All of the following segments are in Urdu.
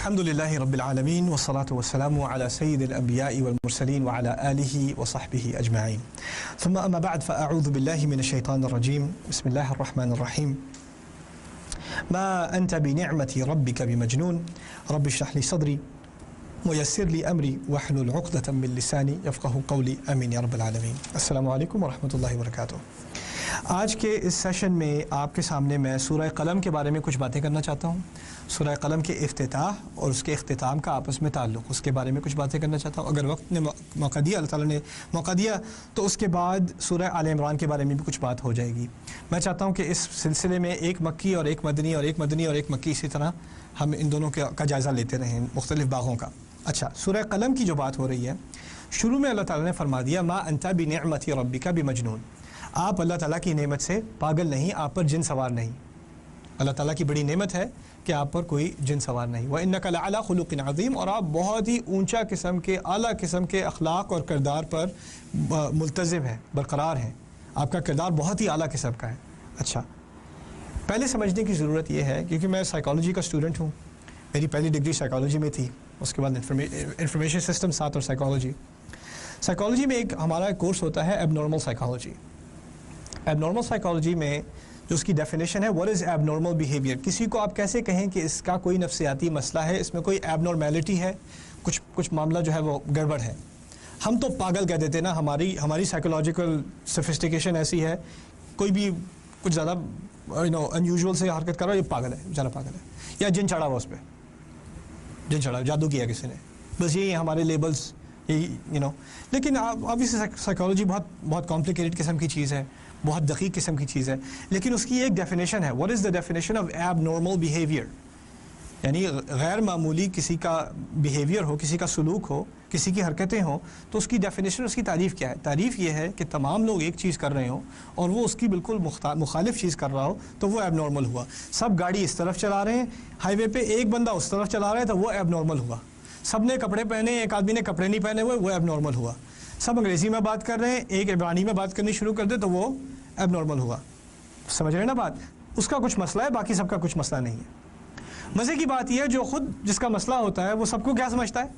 الحمدللہ رب العالمین والصلاة والسلام على سید الانبیاء والمرسلین وعلى آلہ وصحبہ اجمعین ثم اما بعد فاعوذ باللہ من الشیطان الرجیم بسم اللہ الرحمن الرحیم ما انت بنعمت ربک بمجنون رب اشرح لی صدری ویسر لی امری واحلل عقدۃ من لسانی یفقہوا قولی آمین یا رب العالمین۔ السلام علیکم ورحمۃ اللہ وبرکاتہ۔ آج کے اس سیشن میں آپ کے سامنے میں سورہ قلم کے بارے میں کچھ باتیں کرنا چاہتا ہوں۔ سورہ قلم کے افتتاح اور اس کے اختتام کا آپس میں تعلق، اس کے بارے میں کچھ باتیں کرنا چاہتا ہوں۔ اگر وقت نے موقع دیا، اللہ تعالیٰ نے موقع دیا، تو اس کے بعد سورہ آل عمران کے بارے میں بھی کچھ بات ہو جائے گی۔ میں چاہتا ہوں کہ اس سلسلے میں ایک مکی اور ایک مدنی اور ایک مدنی اور ایک مکی، اسی طرح ہم ان دونوں کا جائزہ لیتے رہیں، مختلف باغوں کا۔ اچھا، سورہ قلم کی جو بات ہو رہی ہے، شروع میں اللہ تعالیٰ نے فرما دیا ما انت بنعمت ربک بمجنون، آپ اللہ تعالیٰ کی نعمت سے پاگل نہیں، آپ پر جن سوار نہیں۔ اللہ تعالیٰ کی بڑی نعمت ہے کہ آپ پر کوئی جن سوار نہیں۔ وَإِنَّكَ لَعَلَىٰ خُلُقٍ عَظِيمٍ، اور آپ بہت ہی اونچا قسم کے، اعلیٰ قسم کے اخلاق اور کردار پر ملتزم ہیں، برقرار ہیں، آپ کا کردار بہت ہی اعلیٰ قسم کا ہے۔ اچھا، پہلے سمجھنے کی ضرورت یہ ہے، کیونکہ میں سائیکالوجی کا اسٹوڈنٹ ہوں، میری پہلی ڈگری سائیکالوجی میں تھی، اس کے بعد انفارمیشن سسٹم ساتھ اور سائیکالوجی میں ایک ہمارا کورس ہوتا ہے ایب نارمل سائیکالوجی۔ ایب نارمل سائیکالوجی میں جو اس کی ڈیفینیشن ہے، what is abnormal behavior، کسی کو آپ کیسے کہیں کہ اس کا کوئی نفسیاتی مسئلہ ہے، اس میں کوئی abnormality ہے، کچھ معاملہ جو ہے وہ گڑبڑ ہے۔ ہم تو پاگل کہہ دیتے ہیں نا، ہماری سائیکولوجیکل سفسٹیکیشن ایسی ہے، کوئی بھی کچھ زیادہ انیوژول سے حرکت کر رہا ہے، یہ پاگل ہے، بیچارہ پاگل ہے، یا جن چڑھا ہوا، اس پہ جن چڑھا، جادو کیا کسی نے، بس یہی ہمارے لیبلس، یہی لیکن obviously سائیکالوجی بہت کمپلیکیٹڈ قسم کی چیز ہے، بہت دقیق قسم کی چیز ہے، لیکن اس کی ایک ڈیفینیشن ہے۔ what is the definition of abnormal behavior، یعنی غیر معمولی کسی کا بیہیویئر ہو، کسی کا سلوک ہو، کسی کی حرکتیں ہوں، تو اس کی ڈیفینیشن، اس کی تعریف کیا ہے؟ تعریف یہ ہے کہ تمام لوگ ایک چیز کر رہے ہوں اور وہ اس کی بالکل مخالف چیز کر رہا ہو، تو وہ ایب نارمل ہوا۔ سب گاڑی اس طرف چلا رہے ہیں، ہائی وے پہ ایک بندہ اس طرف چلا رہا ہے، تو وہ ایب نارمل ہوا۔ سب نے کپڑے پہنے، ایک آدمی نے کپڑے نہیں پہنے ہوئے، وہ ایب نارمل ہوا۔ سب انگریزی میں بات کر رہے ہیں، ایک عبرانی میں بات کرنی شروع کر دے، تو وہ ایب نارمل ہوا۔ سمجھ رہے ہیں نا بات؟ اس کا کچھ مسئلہ ہے، باقی سب کا کچھ مسئلہ نہیں ہے۔ مزے کی بات یہ ہے، جو خود جس کا مسئلہ ہوتا ہے وہ سب کو کیا سمجھتا ہے؟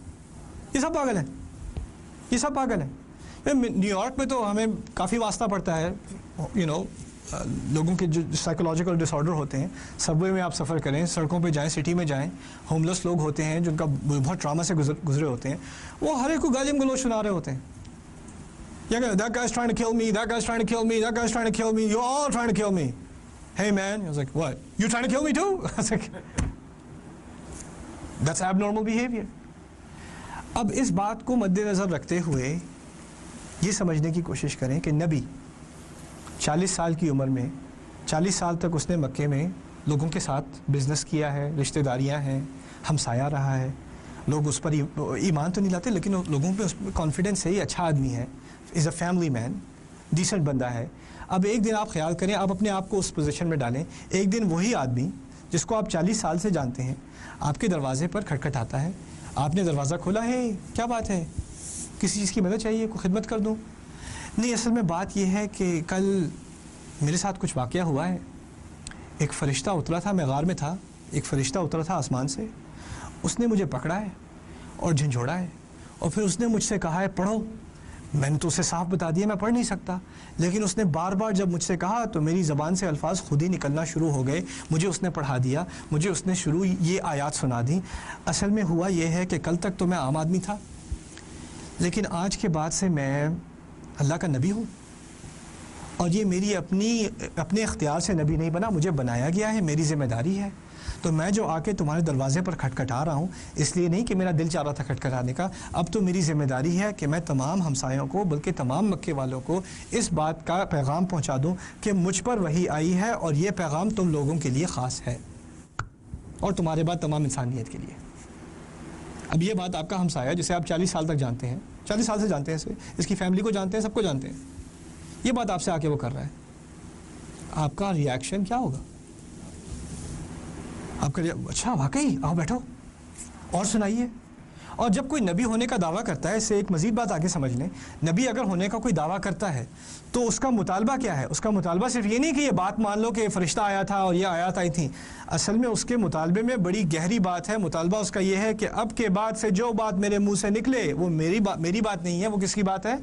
یہ سب پاگل ہیں، یہ سب پاگل ہیں۔ نیو یارک میں تو ہمیں کافی واسطہ پڑتا ہے، لوگوں کے جو سائیکولوجیکل ڈس آرڈر ہوتے ہیں۔ سب وے میں آپ سفر کریں، سڑکوں پہ جائیں، سٹی میں جائیں، ہوملیس لوگ ہوتے ہیں جن کا بہت ٹراما سے گزرے ہوتے ہیں، وہ ہر ایک کو گالی گلوچ سنا رہے ہوتے ہیں۔ That guy's trying to kill me, that guy's trying to kill me, that guy's trying to kill me, you're all trying to kill me. Hey man, I was like, what? You trying to kill me too? I was like, that's abnormal behavior. اب اس بات کو مد نظر رکھتے ہوئے یہ سمجھنے کی کوشش کریں کہ نبی 40 سال کی عمر میں، 40 سال تک اس نے مکے میں لوگوں کے ساتھ بزنس کیا ہے، رشتہ داریاں ہیں، ہمسایہ رہا ہے، لوگ اس پر ایمان تو نہیں لاتے، لیکن لوگوں پہ اس میں کانفیڈنس ہے، یہ اچھا آدمی ہے، از اے فیملی مین، ڈیسنٹ بندہ ہے۔ اب ایک دن آپ خیال کریں، آپ اپنے آپ کو اس پوزیشن میں ڈالیں، ایک دن وہی آدمی جس کو آپ 40 سال سے جانتے ہیں آپ کے دروازے پر کھٹکھٹاتا ہے، آپ نے دروازہ کھولا ہے، کیا بات ہے، کسی چیز کی مدد چاہیے، کوئی خدمت کر دوں؟ نہیں، اصل میں بات یہ ہے کہ کل میرے ساتھ کچھ واقعہ ہوا ہے، ایک فرشتہ اترا تھا، میں غار میں تھا، ایک فرشتہ اترا تھا آسمان سے، اس نے مجھے پکڑا ہے اور جھنجھوڑا ہے، اور پھر اس نے مجھ سے کہا ہے پڑھو۔ میں نے تو اسے صاف بتا دیا میں پڑھ نہیں سکتا، لیکن اس نے بار بار جب مجھ سے کہا تو میری زبان سے الفاظ خود ہی نکلنا شروع ہو گئے، مجھے اس نے پڑھا دیا، مجھے اس نے شروع یہ آیات سنا دی۔ اصل میں ہوا یہ ہے کہ کل تک تو میں عام آدمی تھا، لیکن آج کے بعد سے میں اللہ کا نبی ہوں، اور یہ میری اپنے اختیار سے نبی نہیں بنا، مجھے بنایا گیا ہے، میری ذمہ داری ہے۔ تو میں جو آ کے تمہارے دروازے پر کھٹکھٹا رہا ہوں، اس لیے نہیں کہ میرا دل چاہ رہا تھا کھٹکھٹانے کا، اب تو میری ذمہ داری ہے کہ میں تمام ہمسایوں کو، بلکہ تمام مکے والوں کو اس بات کا پیغام پہنچا دوں کہ مجھ پر وحی آئی ہے، اور یہ پیغام تم لوگوں کے لیے خاص ہے، اور تمہارے بعد تمام انسانیت کے لیے۔ اب یہ بات آپ کا ہمسایہ جسے آپ 40 سال تک جانتے ہیں، 40 سال سے جانتے ہیں، اس کی فیملی کو جانتے ہیں، سب کو جانتے ہیں، یہ بات آپ سے آ کے وہ کر رہا ہے، آپ کا ری ایکشن کیا ہوگا؟ آپ کا اچھا واقعی، آؤ بیٹھو اور سنائیے، اور جب کوئی نبی ہونے کا دعویٰ کرتا ہے، اس سے ایک مزید بات آگے سمجھ لیں، نبی اگر ہونے کا کوئی دعویٰ کرتا ہے تو اس کا مطالبہ کیا ہے؟ اس کا مطالبہ صرف یہ نہیں کہ یہ بات مان لو کہ فرشتہ آیا تھا اور یہ آیات آئی تھیں. اصل میں اس کے مطالبے میں بڑی گہری بات ہے. مطالبہ اس کا یہ ہے کہ اب کے بعد سے جو بات میرے منہ سے نکلے وہ میری بات نہیں ہے، وہ کس کی بات ہے؟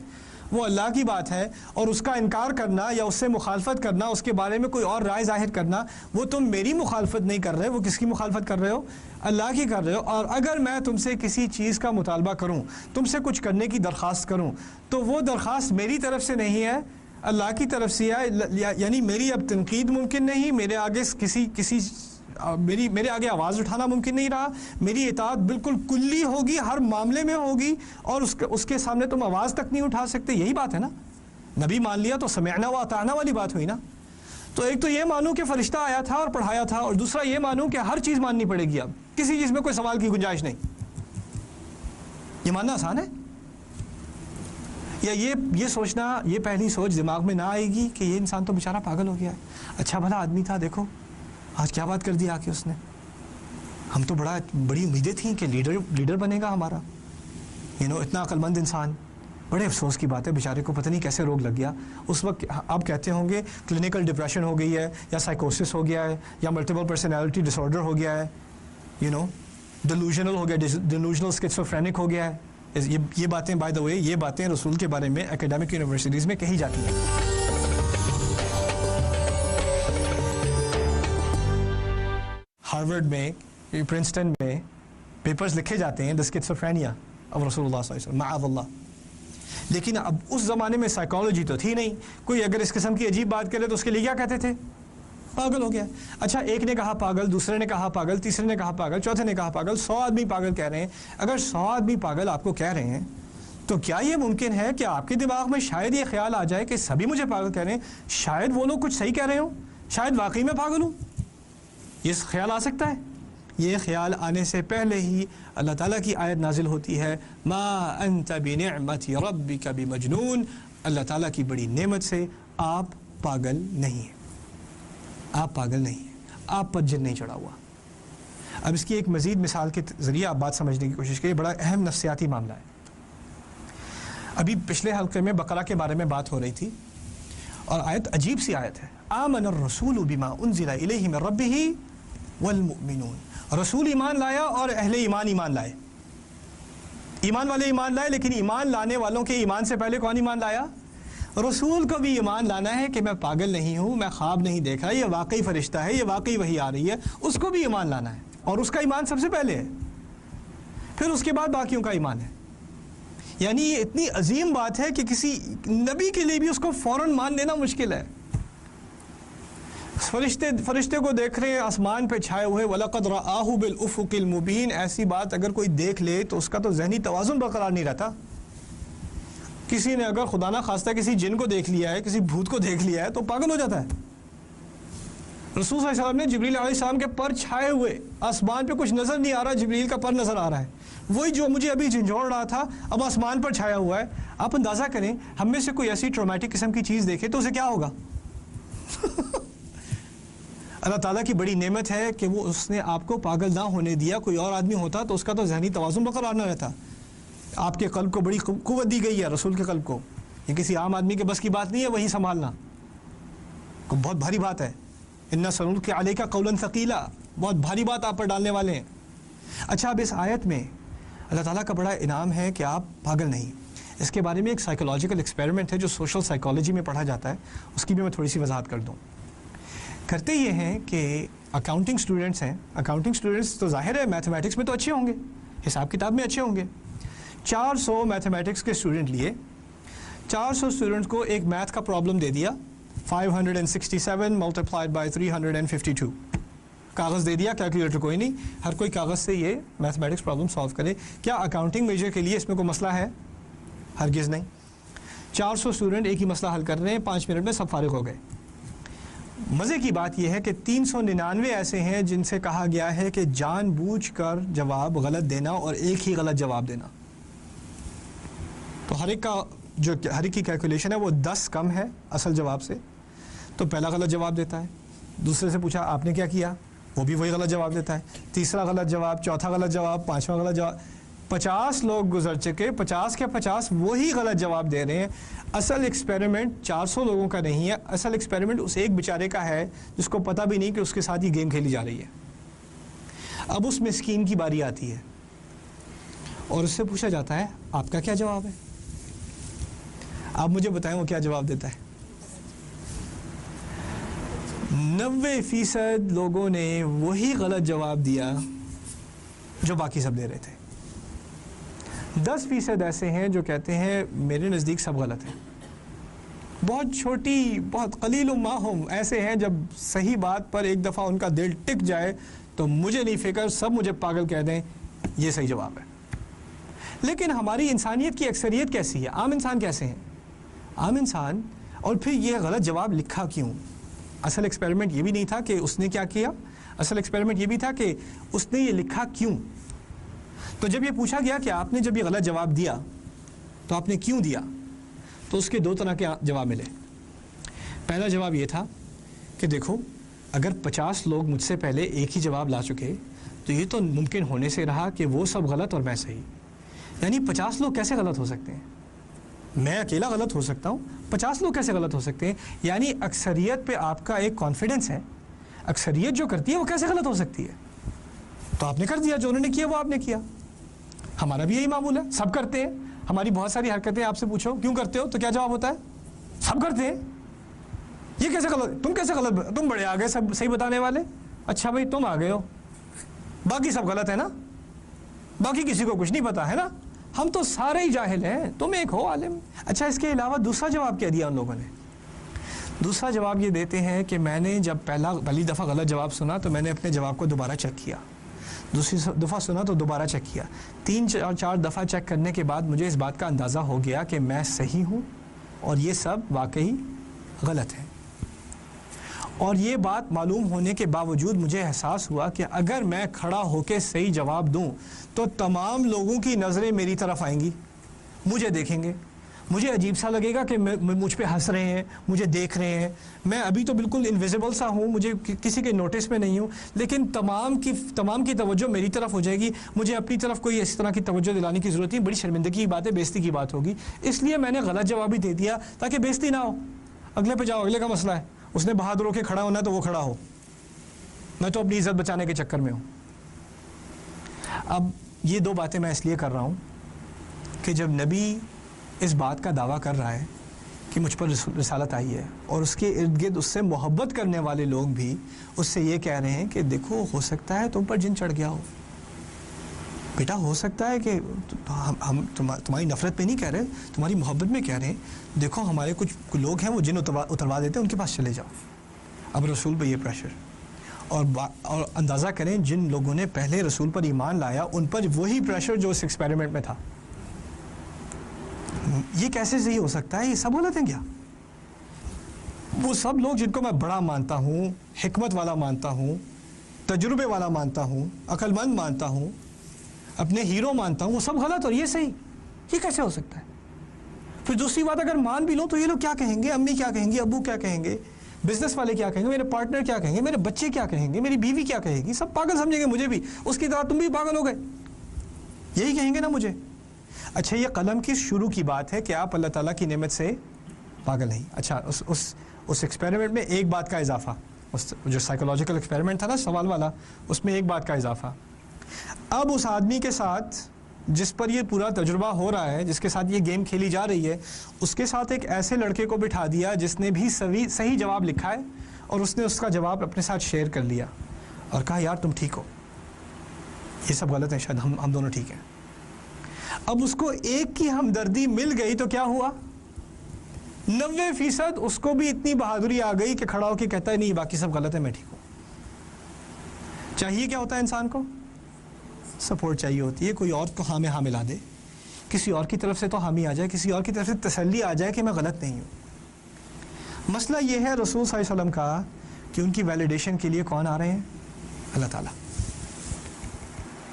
وہ اللہ کی بات ہے. اور اس کا انکار کرنا یا اس سے مخالفت کرنا، اس کے بارے میں کوئی اور رائے ظاہر کرنا، وہ تم میری مخالفت نہیں کر رہے، وہ کس کی مخالفت کر رہے ہو؟ اللہ کی کر رہے ہو. اور اگر میں تم سے کسی چیز کا مطالبہ کروں، تم سے کچھ کرنے کی درخواست کروں، تو وہ درخواست میری طرف سے نہیں ہے، اللہ کی طرف سے ہے. یعنی میری اب تنقید ممکن نہیں، میرے آگے میرے آگے آواز اٹھانا ممکن نہیں رہا، میری اطاعت بالکل کلی ہوگی، ہر معاملے میں ہوگی، اور اس کے سامنے تم آواز تک نہیں اٹھا سکتے. یہی بات ہے نا. نبی مان لیا تو سمعنا و اطعنا والی بات ہوئی نا. تو ایک تو یہ مانوں کہ فرشتہ آیا تھا اور پڑھایا تھا، اور دوسرا یہ مانوں کہ ہر چیز ماننی پڑے گی. اب کسی چیز میں کوئی سوال کی گنجائش نہیں. یہ ماننا آسان ہے؟ یا یہ سوچنا، یہ پہلی سوچ دماغ میں نہ آئے گی کہ یہ انسان تو بیچارہ پاگل ہو گیا ہے، اچھا بھلا آدمی تھا، دیکھو آج کیا بات کر دی آ کے اس نے. ہم تو بڑی امیدیں تھیں کہ لیڈر بنے گا ہمارا، اتنا عقل مند انسان. بڑے افسوس کی بات ہے، بیچارے کو پتہ نہیں کیسے روگ لگ گیا. اس وقت آپ کہتے ہوں گے کلینکل ڈپریشن ہو گئی ہے، یا سائیکوسس ہو گیا ہے، یا ملٹیپل پرسنالٹی ڈس آرڈر ہو گیا ہے، ڈیلوژنل ہو گیا، ڈیلوژنل اسکیزوفرینک ہو گیا ہے. یہ باتیں بائی دا وے، یہ باتیں رسول کے بارے میں اکیڈمک یونیورسٹیز میں کہی جاتی ہیں. ہارورڈ میں، پرنسٹن میں پیپرز لکھے جاتے ہیں دا اسکیزوفرینیا آف رسول اللہ صلی اللہ علیہ وسلم، معاذ اللہ. لیکن اب اس زمانے میں سائیکالوجی تو تھی نہیں. کوئی اگر اس قسم کی عجیب بات کرے تو اس کے لیے کیا کہتے تھے؟ پاگل ہو گیا. اچھا، ایک نے کہا پاگل، دوسرے نے کہا پاگل، تیسرے نے کہا پاگل، چوتھے نے کہا پاگل، 100 آدمی پاگل کہہ رہے ہیں. اگر 100 آدمی پاگل آپ کو کہہ رہے ہیں تو کیا یہ ممکن ہے کہ آپ کے دماغ میں شاید یہ خیال آ جائے کہ سبھی مجھے پاگل کہہ رہے ہیں، شاید وہ لوگ کچھ صحیح کہہ رہے ہوں، شاید واقعی میں پاگل ہوں؟ یہ خیال آ سکتا ہے؟ یہ خیال آنے سے پہلے ہی اللہ تعالیٰ کی آیت نازل ہوتی ہے، ما انت بنعمت ربک بمجنون. اللہ تعالیٰ کی بڑی نعمت سے آپ پاگل نہیں ہیں، آپ پاگل نہیں ہیں، آپ پر جن نہیں چڑھا ہوا. اب اس کی ایک مزید مثال کے ذریعے آپ بات سمجھنے کی کوشش کریے. بڑا اہم نفسیاتی معاملہ ہے. ابھی پچھلے حلقے میں بقرہ کے بارے میں بات ہو رہی تھی، اور آیت عجیب سی آیت ہے، آمن الرسول بما انزل الیہ من ربہ والمؤمنون. رسول ایمان لایا اور اہل ایمان ایمان لائے. ایمان والے ایمان لائے، لیکن ایمان لانے والوں کے ایمان سے پہلے کون ایمان لایا؟ رسول کو بھی ایمان لانا ہے کہ میں پاگل نہیں ہوں، میں خواب نہیں دیکھا، یہ واقعی فرشتہ ہے، یہ واقعی وحی آ رہی ہے. اس کو بھی ایمان لانا ہے، اور اس کا ایمان سب سے پہلے ہے، پھر اس کے بعد باقیوں کا ایمان ہے. یعنی یہ اتنی عظیم بات ہے کہ کسی نبی کے لیے بھی اس کو فوراً مان لینا مشکل ہے. فرشتے کو دیکھ رہے ہیں آسمان پہ چھائے ہوئے، وَلَقَدْ رَآهُ بِالْأُفُقِ الْمُبِينِ. ایسی بات اگر کوئی دیکھ لے تو اس کا تو ذہنی توازن برقرار نہیں رہتا. کسی نے اگر خدا نہ خواستہ کسی جن کو دیکھ لیا ہے، کسی بھوت کو دیکھ لیا ہے، تو پاگل ہو جاتا ہے. رسول صلی اللہ علیہ وسلم نے جبریل علیہ السلام کے پر چھائے ہوئے، آسمان پہ کچھ نظر نہیں آ رہا، جبریل کا پر نظر آ رہا ہے، وہی جو مجھے ابھی جھنجھوڑ رہا تھا اب آسمان پر چھایا ہوا ہے. آپ اندازہ کریں ہم میں سے کوئی ایسی ٹرومیٹک قسم کی چیز دیکھے تو اسے کیا ہوگا؟ اللہ تعالیٰ کی بڑی نعمت ہے کہ وہ اس نے آپ کو پاگل نہ ہونے دیا. کوئی اور آدمی ہوتا تو اس کا تو ذہنی توازن برقرار نہ رہتا. آپ کے قلب کو بڑی قوت دی گئی ہے، رسول کے قلب کو. یہ کسی عام آدمی کے بس کی بات نہیں ہے وہی سنبھالنا، بہت بھاری بات ہے. اِنَّا سَنُلْقِي عَلَيْكَ قَوْلًا ثَقِيلًا، بہت بھاری بات آپ پر ڈالنے والے ہیں. اچھا، اب اس آیت میں اللہ تعالیٰ کا بڑا انعام ہے کہ آپ پاگل نہیں. اس کے بارے میں ایک سائیکولوجیکل ایکسپیریمنٹ ہے جو سوشل سائیکالوجی میں پڑھا جاتا ہے، اس کی بھی میں تھوڑی سی وضاحت کر دوں. کرتے یہ ہیں کہ اکاؤنٹنگ اسٹوڈنٹس ہیں، اکاؤنٹنگ اسٹوڈنٹس تو ظاہر ہے میتھمیٹکس میں تو اچھے ہوں گے، حساب کتاب میں اچھے ہوں گے. 400 میتھمیٹکس کے اسٹوڈنٹ لیے، 400 اسٹوڈنٹس کو ایک میتھ کا پرابلم دے دیا، 567 ملٹیپلائڈ بائی 352. کاغذ دے دیا، کیلکولیٹر کوئی نہیں، ہر کوئی کاغذ سے یہ میتھمیٹکس پرابلم سالو کرے. کیا اکاؤنٹنگ میجر کے لیے اس میں کوئی مسئلہ ہے؟ ہرگز نہیں. 400 اسٹوڈنٹ ایک ہی مسئلہ حل کر رہے ہیں، 5 منٹ میں سب فارغ ہو گئے. مزے کی بات یہ ہے کہ 399 ایسے ہیں جن سے کہا گیا ہے کہ جان بوجھ کر جواب غلط دینا اور ایک ہی غلط جواب دینا. تو ہر ایک کی کیلکولیشن ہے وہ 10 کم ہے اصل جواب سے، تو پہلا غلط جواب دیتا ہے. دوسرے سے پوچھا آپ نے کیا کیا، وہ بھی وہی غلط جواب دیتا ہے. تیسرا غلط جواب، چوتھا غلط جواب، پانچواں غلط جواب. 50 لوگ گزر چکے، 50 کے 50 وہی غلط جواب دے رہے ہیں۔ اصل ایکسپیریمنٹ 400 لوگوں کا نہیں ہے، اصل ایکسپیریمنٹ اس ایک بیچارے کا ہے جس کو پتہ بھی نہیں کہ اس کے ساتھ یہ گیم کھیلی جا رہی ہے۔ اب اس مسکین کی باری آتی ہے اور اس سے پوچھا جاتا ہے آپ کا کیا جواب ہے؟ آپ مجھے بتائیں وہ کیا جواب دیتا ہے؟ 90% لوگوں نے وہی غلط جواب دیا جو باقی سب دے رہے تھے۔ 10% ایسے ہیں جو کہتے ہیں میرے نزدیک سب غلط ہیں۔ بہت چھوٹی، بہت قلیل ما ہم ایسے ہیں جب صحیح بات پر ایک دفعہ ان کا دل ٹک جائے تو مجھے نہیں فکر، سب مجھے پاگل کہہ دیں، یہ صحیح جواب ہے۔ لیکن ہماری انسانیت کی اکثریت کیسی ہے؟ عام انسان کیسے ہیں؟ عام انسان، اور پھر یہ غلط جواب لکھا کیوں؟ اصل ایکسپیریمنٹ یہ بھی نہیں تھا کہ اس نے کیا کیا، اصل ایکسپیریمنٹ یہ بھی تھا کہ اس نے یہ لکھا کیوں۔ تو جب یہ پوچھا گیا کہ آپ نے جب یہ غلط جواب دیا تو آپ نے کیوں دیا، تو اس کے 2 طرح کے جواب ملے۔ پہلا جواب یہ تھا کہ دیکھو اگر 50 لوگ مجھ سے پہلے ایک ہی جواب لا چکے تو یہ تو ممکن ہونے سے رہا کہ وہ سب غلط اور میں صحیح، یعنی 50 لوگ کیسے غلط ہو سکتے ہیں؟ میں اکیلا غلط ہو سکتا ہوں، 50 لوگ کیسے غلط ہو سکتے ہیں؟ یعنی اکثریت پہ آپ کا ایک کانفیڈنس ہے، اکثریت جو کرتی ہے وہ کیسے غلط ہو سکتی ہے؟ تو آپ نے کر دیا، جو انہوں نے کیا وہ آپ نے کیا۔ ہمارا بھی یہی معمول ہے، سب کرتے ہیں۔ ہماری بہت ساری حرکتیں آپ سے پوچھو کیوں کرتے ہو تو کیا جواب ہوتا ہے؟ سب کرتے ہیں۔ یہ کیسے غلط، تم کیسے غلط، تم بڑے آ گئے سب صحیح بتانے والے۔ اچھا بھائی تم آ گئے ہو، باقی سب غلط ہے نا، باقی کسی کو کچھ نہیں پتا ہے نا، ہم تو سارے ہی جاہل ہیں، تم ایک ہو عالم۔ اچھا اس کے علاوہ دوسرا جواب کیا دیا ان لوگوں نے؟ دوسرا جواب یہ دیتے ہیں کہ میں نے جب پہلی دفعہ غلط جواب سنا تو میں نے اپنے جواب کو دوبارہ چیک کیا، دوسری دفعہ سنا تو دوبارہ چیک کیا، 3-4 دفعہ چیک کرنے کے بعد مجھے اس بات کا اندازہ ہو گیا کہ میں صحیح ہوں اور یہ سب واقعی غلط ہے۔ اور یہ بات معلوم ہونے کے باوجود مجھے احساس ہوا کہ اگر میں کھڑا ہو کے صحیح جواب دوں تو تمام لوگوں کی نظریں میری طرف آئیں گی، مجھے دیکھیں گے، مجھے عجیب سا لگے گا کہ مجھ پہ ہنس رہے ہیں، مجھے دیکھ رہے ہیں، میں ابھی تو بالکل انویزیبل سا ہوں، مجھے کسی کے نوٹس میں نہیں ہوں، لیکن تمام کی توجہ میری طرف ہو جائے گی، مجھے اپنی طرف کوئی اس طرح کی توجہ دلانے کی ضرورت نہیں، بڑی شرمندگی کی بات ہے، بےزتی کی بات ہوگی، اس لیے میں نے غلط جواب ہی دے دیا تاکہ بےزتی نہ ہو۔ اگلے پہ جاؤ، اگلے کا مسئلہ ہے، اس نے بہادر ہو کے کھڑا ہونا ہے تو وہ کھڑا ہو، میں تو اپنی عزت بچانے کے چکر میں ہوں۔ اب یہ 2 باتیں میں اس لیے کر رہا ہوں کہ جب نبی اس بات کا دعویٰ کر رہا ہے کہ مجھ پر رسالت آئی ہے اور اس کے ارد گرد اس سے محبت کرنے والے لوگ بھی اس سے یہ کہہ رہے ہیں کہ دیکھو ہو سکتا ہے تم پر جن چڑھ گیا ہو، بیٹا ہو سکتا ہے کہ ہم تمہاری نفرت پہ نہیں کہہ رہے، تمہاری محبت میں کہہ رہے ہیں، دیکھو ہمارے کچھ لوگ ہیں وہ جن اتروا دیتے ہیں، ان کے پاس چلے جاؤ۔ اب رسول پہ یہ پریشر، اور اندازہ کریں جن لوگوں نے پہلے رسول پر ایمان لایا ان پر وہی پریشر جو اس ایکسپیریمنٹ میں تھا۔ یہ کیسے صحیح ہو سکتا ہے؟ یہ سب غلط ہیں کیا؟ وہ سب لوگ جن کو میں بڑا مانتا ہوں، حکمت والا مانتا ہوں، تجربے والا مانتا ہوں، عقل مند مانتا ہوں، اپنے ہیرو مانتا ہوں، وہ سب غلط اور یہ صحیح، یہ کیسے ہو سکتا ہے؟ پھر دوسری بات اگر مان بھی لو تو یہ لوگ کیا کہیں گے، امی کیا کہیں گی، ابو کیا کہیں گے، بزنس والے کیا کہیں گے، میرے پارٹنر کیا کہیں گے، میرے بچے کیا کہیں گے، میری بیوی کیا کہے گی، سب پاگل سمجھیں گے مجھے بھی، اس کی طرح تم بھی پاگل ہو گئے، یہی کہیں گے نا مجھے۔ اچھا یہ قلم کی شروع کی بات ہے کہ آپ اللہ تعالیٰ کی نعمت سے پاگل نہیں۔ اچھا اس ایکسپیریمنٹ میں ایک بات کا اضافہ، جو سائیکولوجیکل ایکسپیریمنٹ تھا نا سوال والا، اس میں ایک بات کا اضافہ، اب اس آدمی کے ساتھ جس پر یہ پورا تجربہ ہو رہا ہے، جس کے ساتھ یہ گیم کھیلی جا رہی ہے، اس کے ساتھ ایک ایسے لڑکے کو بٹھا دیا جس نے بھی صحیح جواب لکھا ہے اور اس نے اس کا جواب اپنے ساتھ شیئر کر لیا اور کہا یار تم ٹھیک ہو، یہ سب غلط ہیں، شاید ہم دونوں ٹھیک ہیں۔ اب اس کو ایک کی ہمدردی مل گئی تو کیا ہوا؟ 90% اس کو بھی اتنی بہادری آ گئی کہ کھڑا ہو کے کہتا ہے نہیں باقی سب غلط ہے، میں ٹھیک ہوں۔ چاہیے کیا ہوتا ہے انسان کو؟ سپورٹ چاہیے ہوتی ہے، کوئی اور کو ہاں میں ہاں ملا دے، کسی اور کی طرف سے تو حامی آ جائے، کسی اور کی طرف سے تسلی آ جائے کہ میں غلط نہیں ہوں۔ مسئلہ یہ ہے رسول صلی اللہ علیہ وسلم کا کہ ان کی ویلیڈیشن کے لیے کون آ رہے ہیں؟ اللہ تعالیٰ۔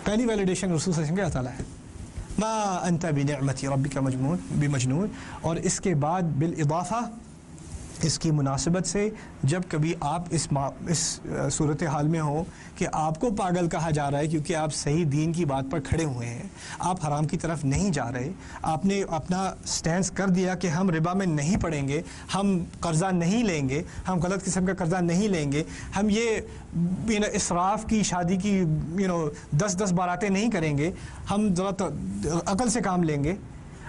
پہلی ویلیڈیشن رسول صلی اللہ علیہ وسلم کے اللہ تعالیٰ ہے، ما انت بنعمت ربک بمجنون، اور اس کے بعد بالاضافہ اس کی مناسبت سے جب کبھی آپ اس صورتحال میں ہو کہ آپ کو پاگل کہا جا رہا ہے کیونکہ آپ صحیح دین کی بات پر کھڑے ہوئے ہیں، آپ حرام کی طرف نہیں جا رہے، آپ نے اپنا سٹینس کر دیا کہ ہم ربا میں نہیں پڑیں گے، ہم قرضہ نہیں لیں گے، ہم غلط قسم کا قرضہ نہیں لیں گے، ہم یہ اسراف کی شادی کی 10 باراتیں نہیں کریں گے، ہم ذرا عقل سے کام لیں گے.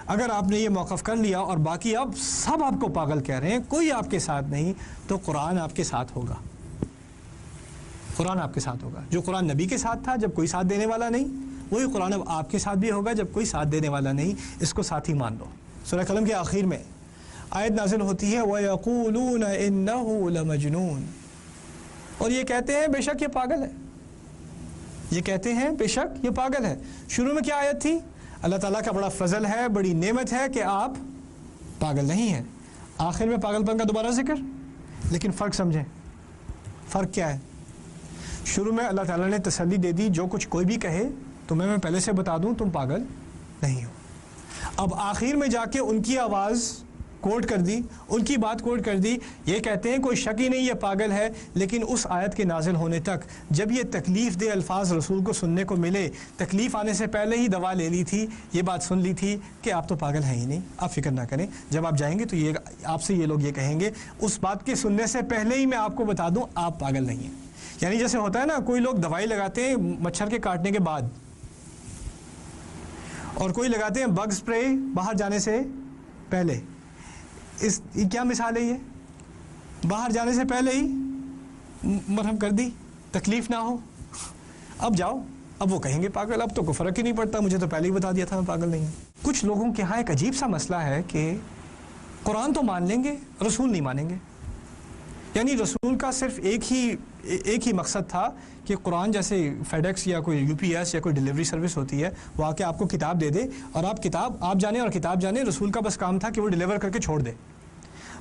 اگر آپ نے یہ موقف کر لیا اور باقی اب سب آپ کو پاگل کہہ رہے ہیں، کوئی آپ کے ساتھ نہیں، تو قرآن آپ کے ساتھ ہوگا. قرآن آپ کے ساتھ ہوگا. جو قرآن نبی کے ساتھ تھا جب کوئی ساتھ دینے والا نہیں، وہی قرآن اب آپ کے ساتھ بھی ہوگا جب کوئی ساتھ دینے والا نہیں. اس کو ساتھی مان لو. سورہ قلم کے آخر میں آیت نازل ہوتی ہے وَيَقُولُونَ إِنَّهُ لَمَجْنُونَ، اور یہ کہتے ہیں بے شک یہ پاگل ہے. یہ کہتے ہیں بے شک یہ پاگل ہے. شروع میں کیا آیت تھی؟ اللہ تعالیٰ کا بڑا فضل ہے، بڑی نعمت ہے کہ آپ پاگل نہیں ہیں. آخر میں پاگل پن کا دوبارہ ذکر. لیکن فرق سمجھیں، فرق کیا ہے؟ شروع میں اللہ تعالیٰ نے تسلی دے دی جو کچھ کوئی بھی کہے تمہیں میں پہلے سے بتا دوں تم پاگل نہیں ہو. اب آخر میں جا کے ان کی آواز کوٹ کر دی، ان کی بات کوٹ کر دی. یہ کہتے ہیں کوئی شک ہی نہیں یہ پاگل ہے، لیکن اس آیت کے نازل ہونے تک جب یہ تکلیف دہ الفاظ رسول کو سننے کو ملے، تکلیف آنے سے پہلے ہی دوا لے لی تھی، یہ بات سن لی تھی کہ آپ تو پاگل ہیں ہی نہیں، آپ فکر نہ کریں. جب آپ جائیں گے تو یہ آپ سے یہ لوگ یہ کہیں گے، اس بات کے سننے سے پہلے ہی میں آپ کو بتا دوں آپ پاگل نہیں ہیں. یعنی جیسے ہوتا ہے نا، کوئی لوگ دوائی لگاتے ہیں مچھر کے کاٹنے کے بعد، اور کوئی لگاتے ہیں بگ اسپرے باہر جانے سے پہلے. کیا مثال ہے؟ یہ باہر جانے سے پہلے ہی مرہم کر دی، تکلیف نہ ہو. اب جاؤ، اب وہ کہیں گے پاگل. اب تو کوئی فرق ہی نہیں پڑتا، مجھے تو پہلے ہی بتا دیا تھا میں پاگل نہیں ہوں. کچھ لوگوں کے ہاں ایک عجیب سا مسئلہ ہے کہ قرآن تو مان لیں گے، رسول نہیں مانیں گے. یعنی رسول کا صرف ایک ہی مقصد تھا کہ قرآن جیسے فیڈیکس یا کوئی یو پی ایس یا کوئی ڈیلیوری سروس ہوتی ہے، وہ آ کے آپ کو کتاب دے دے اور آپ جانیں اور کتاب جانیں. رسول کا بس کام تھا کہ وہ ڈیلیور کر کے چھوڑ دے.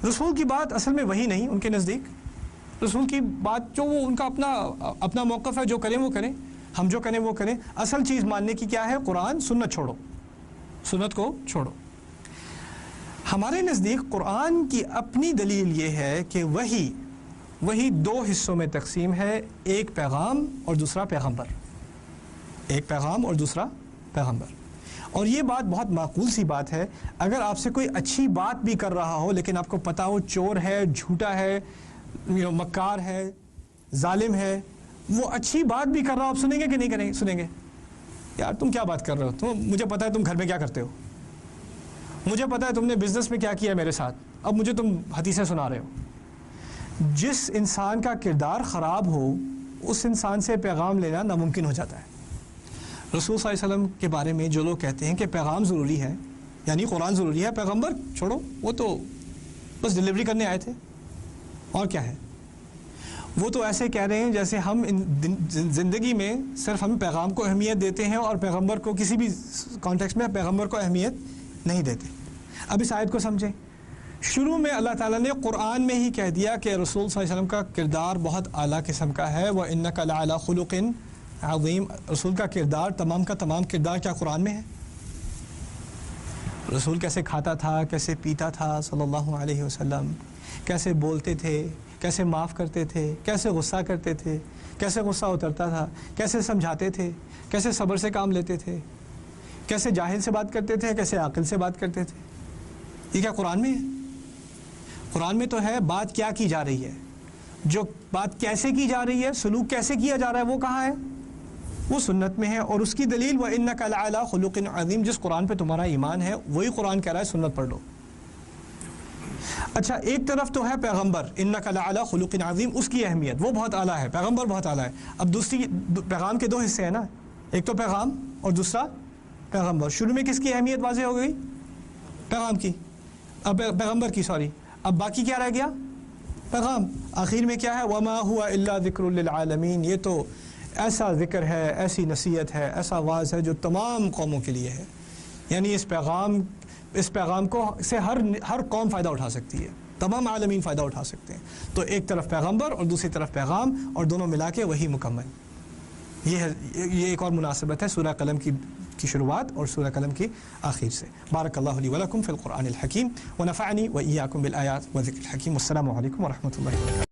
رسول کی بات اصل میں وہی نہیں ان کے نزدیک. رسول کی بات جو وہ ان کا اپنا موقف ہے، جو کریں وہ کریں، ہم جو کریں وہ کریں. اصل چیز ماننے کی کیا ہے؟ قرآن، سنت چھوڑو، سنت کو چھوڑو. ہمارے نزدیک قرآن کی اپنی دلیل یہ ہے کہ وہی 2 حصوں میں تقسیم ہے، ایک پیغام اور دوسرا پیغمبر. ایک پیغام اور دوسرا پیغمبر. اور یہ بات بہت معقول سی بات ہے. اگر آپ سے کوئی اچھی بات بھی کر رہا ہو لیکن آپ کو پتا ہو چور ہے، جھوٹا ہے، مکار ہے، ظالم ہے، وہ اچھی بات بھی کر رہا ہو، آپ سنیں گے کہ نہیں سنیں گے؟ یار تم کیا بات کر رہے ہو، مجھے پتا ہے تم گھر میں کیا کرتے ہو، مجھے پتا ہے تم نے بزنس میں کیا کیا میرے ساتھ، اب مجھے تم حدیثیں سنا رہے ہو. جس انسان کا کردار خراب ہو اس انسان سے پیغام لینا ناممکن ہو جاتا ہے. رسول صلی اللہ علیہ وسلم کے بارے میں جو لوگ کہتے ہیں کہ پیغام ضروری ہے، یعنی قرآن ضروری ہے، پیغمبر چھوڑو، وہ تو بس ڈیلیوری کرنے آئے تھے، اور کیا ہے. وہ تو ایسے کہہ رہے ہیں جیسے ہم زندگی میں صرف ہم پیغام کو اہمیت دیتے ہیں اور پیغمبر کو کسی بھی کانٹیکسٹ میں پیغمبر کو اہمیت نہیں دیتے. اب اس آیت کو سمجھیں. شروع میں اللہ تعالیٰ نے قرآن میں ہی کہہ دیا کہ رسول صلی اللہ علیہ وسلم کا کردار بہت اعلیٰ قسم کا ہے. وَإِنَّكَ لَعَلَىٰ خُلُقٍ عظیم. رسول کا کردار، تمام کا تمام کردار کیا قرآن میں ہے؟ رسول کیسے کھاتا تھا، کیسے پیتا تھا صلی اللہ علیہ وسلم، کیسے بولتے تھے، کیسے معاف کرتے تھے، کیسے غصہ کرتے تھے، کیسے غصہ اترتا تھا، کیسے سمجھاتے تھے، کیسے صبر سے کام لیتے تھے، کیسے جاہل سے بات کرتے تھے، کیسے عاقل سے بات کرتے تھے. یہ کیا قرآن میں ہے؟ قرآن میں تو ہے بات کیا کی جا رہی ہے، جو بات کیسے کی جا رہی ہے، سلوک کیسے کیا جا رہا ہے، وہ کہاں ہے؟ وہ سنت میں ہے. اور اس کی دلیل وَإِنَّكَ لَعَلَىٰ خُلُقٍ عَظِيمٍ، جس قرآن پہ تمہارا ایمان ہے وہی قرآن کہہ رہا ہے سنت پڑھ لو. اچھا، ایک طرف تو ہے پیغمبر إِنَّكَ لَعَلَىٰ خُلُقٍ عَظِيمٍ، اس کی اہمیت، وہ بہت اعلیٰ ہے، پیغمبر بہت اعلیٰ ہے. اب دوسری، پیغام کے 2 حصے ہیں نا، ایک تو پیغام اور دوسرا پیغمبر. شروع میں کس کی اہمیت واضح ہو گئی؟ پیغام کی، اب پیغمبر کی، سوری. اب باقی کیا رہ گیا؟ پیغام. آخر میں کیا ہے؟ وَمَا هُوَ إِلَّا ذِكْرٌ لِّلْعَالَمِينَ. یہ تو ایسا ذکر ہے، ایسی نصیحت ہے، ایسا واعظ ہے جو تمام قوموں کے لیے ہے. یعنی اس پیغام کو سے ہر قوم فائدہ اٹھا سکتی ہے، تمام عالمین فائدہ اٹھا سکتے ہیں. تو ایک طرف پیغمبر اور دوسری طرف پیغام، اور دونوں ملا کے وہی مکمل. یہ ایک اور مناسبت ہے سورہ قلم کی کی شروعات اور سورہ قلم کی آخر سے. بارک اللہ لی ولکم فی القرآن الحکیم ونفعنی وإیاکم بالآیات وذکر الحکیم. السلام علیکم ورحمۃ اللہ وبرکاتہ.